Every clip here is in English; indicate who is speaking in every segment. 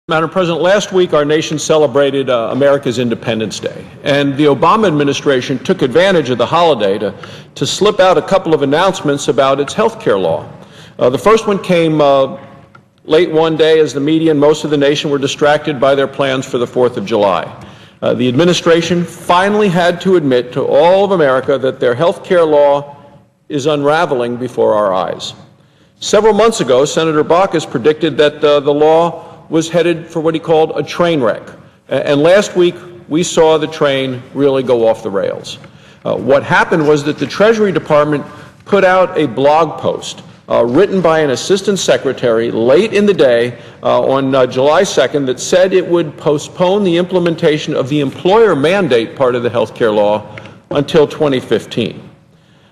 Speaker 1: Madam President, last week our nation celebrated America's Independence Day, and the Obama administration took advantage of the holiday to slip out a couple of announcements about its health care law. The first one came late one day as the media and most of the nation were distracted by their plans for the 4th of July. The administration finally had to admit to all of America that their health care law is unraveling before our eyes. Several months ago, Senator Barrasso predicted that the law was headed for what he called a train wreck. And last week, we saw the train really go off the rails. What happened was that the Treasury Department put out a blog post written by an assistant secretary late in the day on July 2nd that said it would postpone the implementation of the employer mandate part of the health care law until 2015.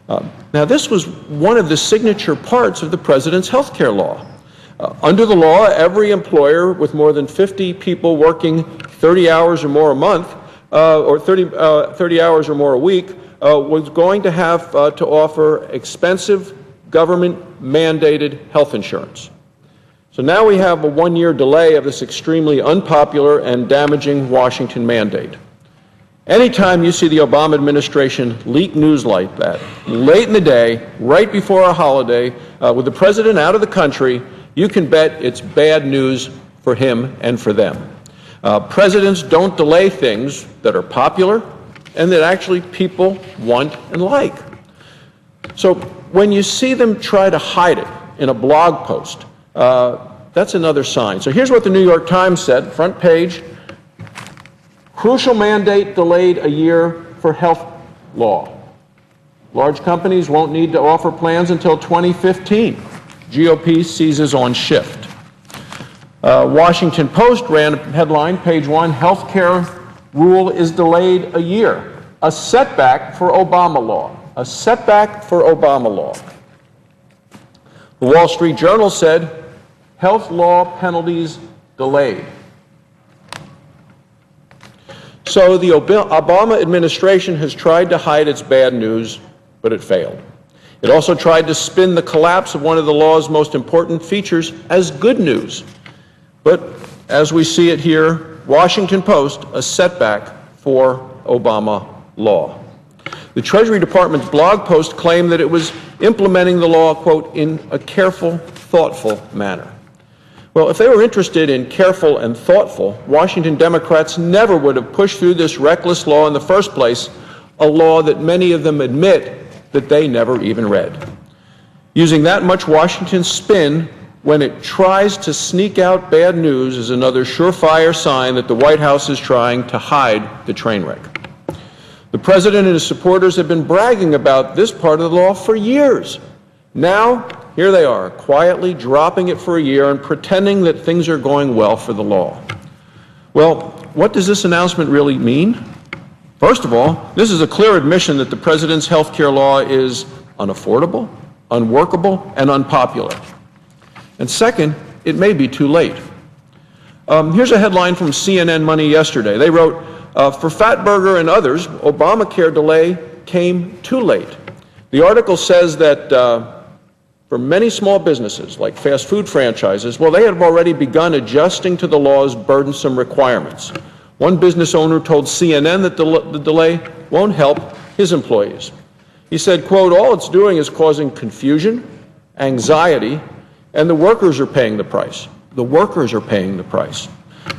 Speaker 1: Now, this was one of the signature parts of the president's health care law. Under the law, every employer with more than 50 people working 30 hours or more a month, or 30 hours or more a week, was going to have to offer expensive government-mandated health insurance. So now we have a one-year delay of this extremely unpopular and damaging Washington mandate. Anytime you see the Obama administration leak news like that, late in the day, right before a holiday, with the president out of the country, you can bet it's bad news for him and for them. Presidents don't delay things that are popular and that actually people want and like. So when you see them try to hide it in a blog post, that's another sign. So here's what the New York Times said, front page: crucial mandate delayed a year for health law. Large companies won't need to offer plans until 2015. GOP seizes on shift. Washington Post ran a headline, page 1, health care rule is delayed a year. A setback for Obama law. A setback for Obama law. The Wall Street Journal said, health law penalties delayed. So the Obama administration has tried to hide its bad news, but it failed. It also tried to spin the collapse of one of the law's most important features as good news. But as we see it here, Washington Post, a setback for Obama law. The Treasury Department's blog post claimed that it was implementing the law, quote, in a careful, thoughtful manner. Well, if they were interested in careful and thoughtful, Washington Democrats never would have pushed through this reckless law in the first place, a law that many of them admit that they never even read. Using that much Washington spin when it tries to sneak out bad news is another surefire sign that the White House is trying to hide the train wreck. The president and his supporters have been bragging about this part of the law for years. Now, here they are, quietly dropping it for a year and pretending that things are going well for the law. Well, what does this announcement really mean? First of all, this is a clear admission that the president's health care law is unaffordable, unworkable, and unpopular. And second, it may be too late. Here's a headline from CNN Money yesterday. They wrote, for Fatburger and others, Obamacare delay came too late. The article says that for many small businesses, like fast food franchises, well, they have already begun adjusting to the law's burdensome requirements. One business owner told CNN that the delay won't help his employees. He said, quote, all it's doing is causing confusion, anxiety, and the workers are paying the price. The workers are paying the price.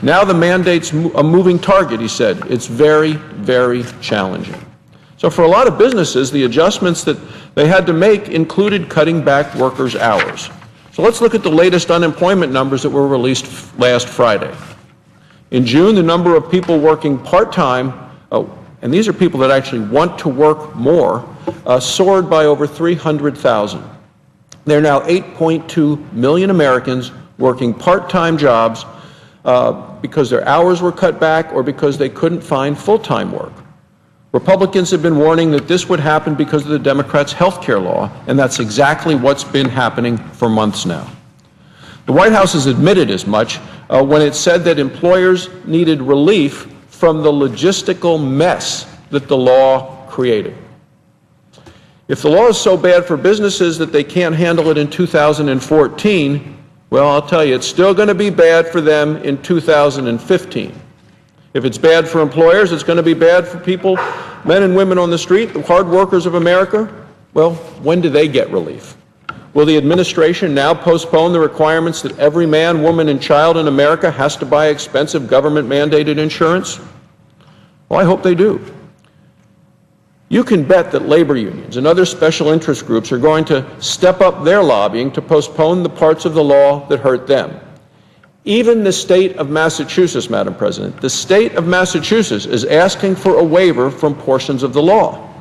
Speaker 1: Now the mandate's a moving target, he said. It's very, very challenging. So for a lot of businesses, the adjustments that they had to make included cutting back workers' hours. So let's look at the latest unemployment numbers that were released last Friday. In June, the number of people working part-time, and these are people that actually want to work more, soared by over 300,000. There are now 8.2 million Americans working part-time jobs because their hours were cut back or because they couldn't find full-time work. Republicans have been warning that this would happen because of the Democrats' health care law, and that's exactly what's been happening for months now. The White House has admitted as much when it said that employers needed relief from the logistical mess that the law created. If the law is so bad for businesses that they can't handle it in 2014, Well, I'll tell you, it's still going to be bad for them in 2015. If it's bad for employers, it's going to be bad for people, men and women on the street, the hard workers of America. Well, when do they get relief? Will the administration now postpone the requirements that every man, woman, and child in America has to buy expensive government-mandated insurance? Well, I hope they do. You can bet that labor unions and other special interest groups are going to step up their lobbying to postpone the parts of the law that hurt them. Even the state of Massachusetts, Madam President, the state of Massachusetts is asking for a waiver from portions of the law.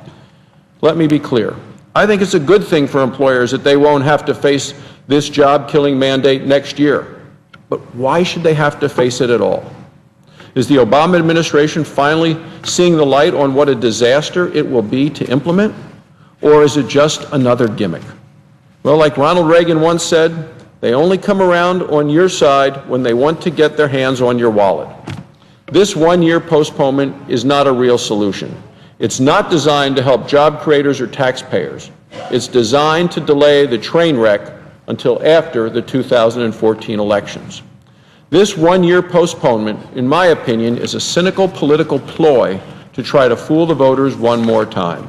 Speaker 1: Let me be clear. I think it's a good thing for employers that they won't have to face this job-killing mandate next year. But why should they have to face it at all? Is the Obama administration finally seeing the light on what a disaster it will be to implement? Or is it just another gimmick? Well, like Ronald Reagan once said, they only come around on your side when they want to get their hands on your wallet. This one-year postponement is not a real solution. It's not designed to help job creators or taxpayers. It's designed to delay the train wreck until after the 2014 elections. This one-year postponement, in my opinion, is a cynical political ploy to try to fool the voters one more time.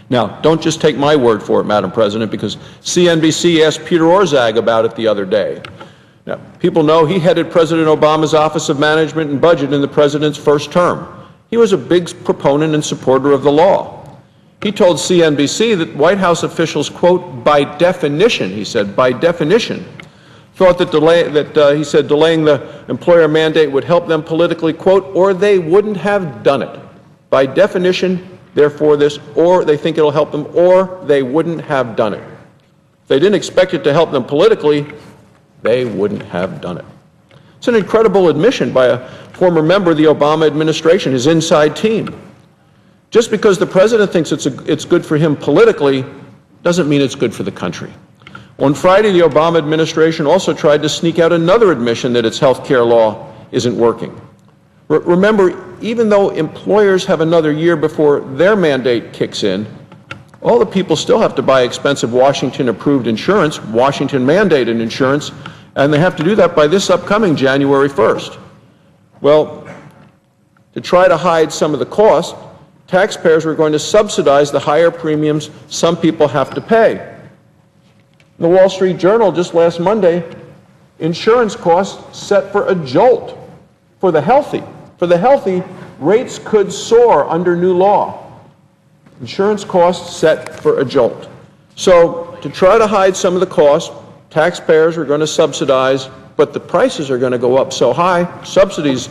Speaker 1: Now, don't just take my word for it, Madam President, because CNBC asked Peter Orszag about it the other day. Now, people know he headed President Obama's Office of Management and Budget in the president's first term. He was a big proponent and supporter of the law. He told CNBC that White House officials, quote, by definition, he said, by definition, thought that delaying the employer mandate would help them politically, quote, or they wouldn't have done it. By definition, therefore this, or they think it'll help them, or they wouldn't have done it. If they didn't expect it to help them politically, they wouldn't have done it. It's an incredible admission by a former member of the Obama administration, his inside team. Just because the president thinks it's good for him politically doesn't mean it's good for the country. On Friday, the Obama administration also tried to sneak out another admission that its health care law isn't working. Remember, even though employers have another year before their mandate kicks in, all the people still have to buy expensive Washington-approved insurance, Washington-mandated insurance, and they have to do that by this upcoming January 1st. Well, to try to hide some of the cost, taxpayers were going to subsidize the higher premiums some people have to pay. The Wall Street Journal just last Monday, insurance costs set for a jolt for the healthy. For the healthy, rates could soar under new law. Insurance costs set for a jolt. So to try to hide some of the cost, taxpayers are going to subsidize, but the prices are going to go up so high, subsidies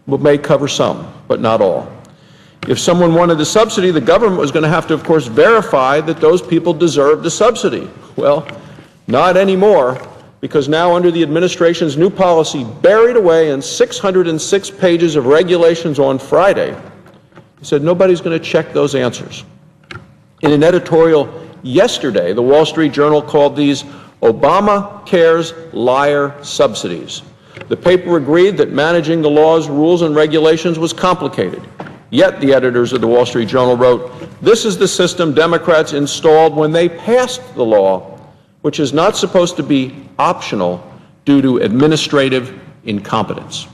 Speaker 1: may cover some, but not all. If someone wanted the subsidy, the government was going to have to, of course, verify that those people deserved the subsidy. Well, not anymore, because now under the administration's new policy, buried away in 606 pages of regulations on Friday, he said nobody's going to check those answers. In an editorial yesterday, the Wall Street Journal called these Obamacare's liar subsidies. The paper agreed that managing the laws, rules, and regulations was complicated. Yet, the editors of the Wall Street Journal wrote, this is the system Democrats installed when they passed the law, which is not supposed to be optional due to administrative incompetence.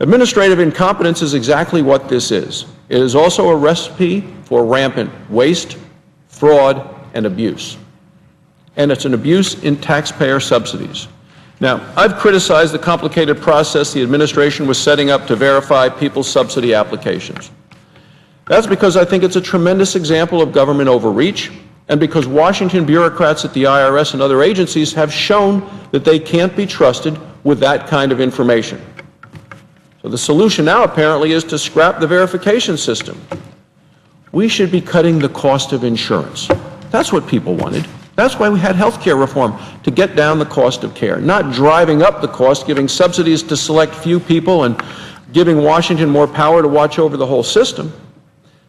Speaker 1: Administrative incompetence is exactly what this is. It is also a recipe for rampant waste, fraud, and abuse. And it's an abuse in taxpayer subsidies. Now, I've criticized the complicated process the administration was setting up to verify people's subsidy applications. That's because I think it's a tremendous example of government overreach, and because Washington bureaucrats at the IRS and other agencies have shown that they can't be trusted with that kind of information. So the solution now apparently is to scrap the verification system. We should be cutting the cost of insurance. That's what people wanted. That's why we had health care reform, to get down the cost of care, not driving up the cost, giving subsidies to select few people and giving Washington more power to watch over the whole system.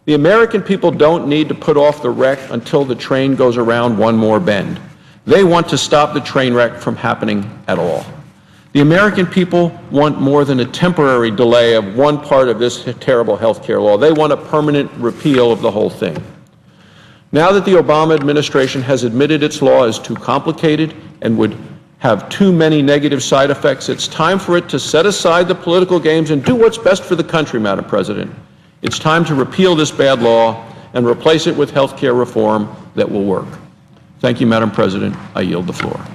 Speaker 1: The American people don't need to put off the wreck until the train goes around one more bend. They want to stop the train wreck from happening at all. The American people want more than a temporary delay of one part of this terrible health care law. They want a permanent repeal of the whole thing. Now that the Obama administration has admitted its law is too complicated and would have too many negative side effects. It's time for it to set aside the political games and do what's best for the country, Madam President. It's time to repeal this bad law and replace it with health care reform that will work. Thank you, Madam President. I yield the floor.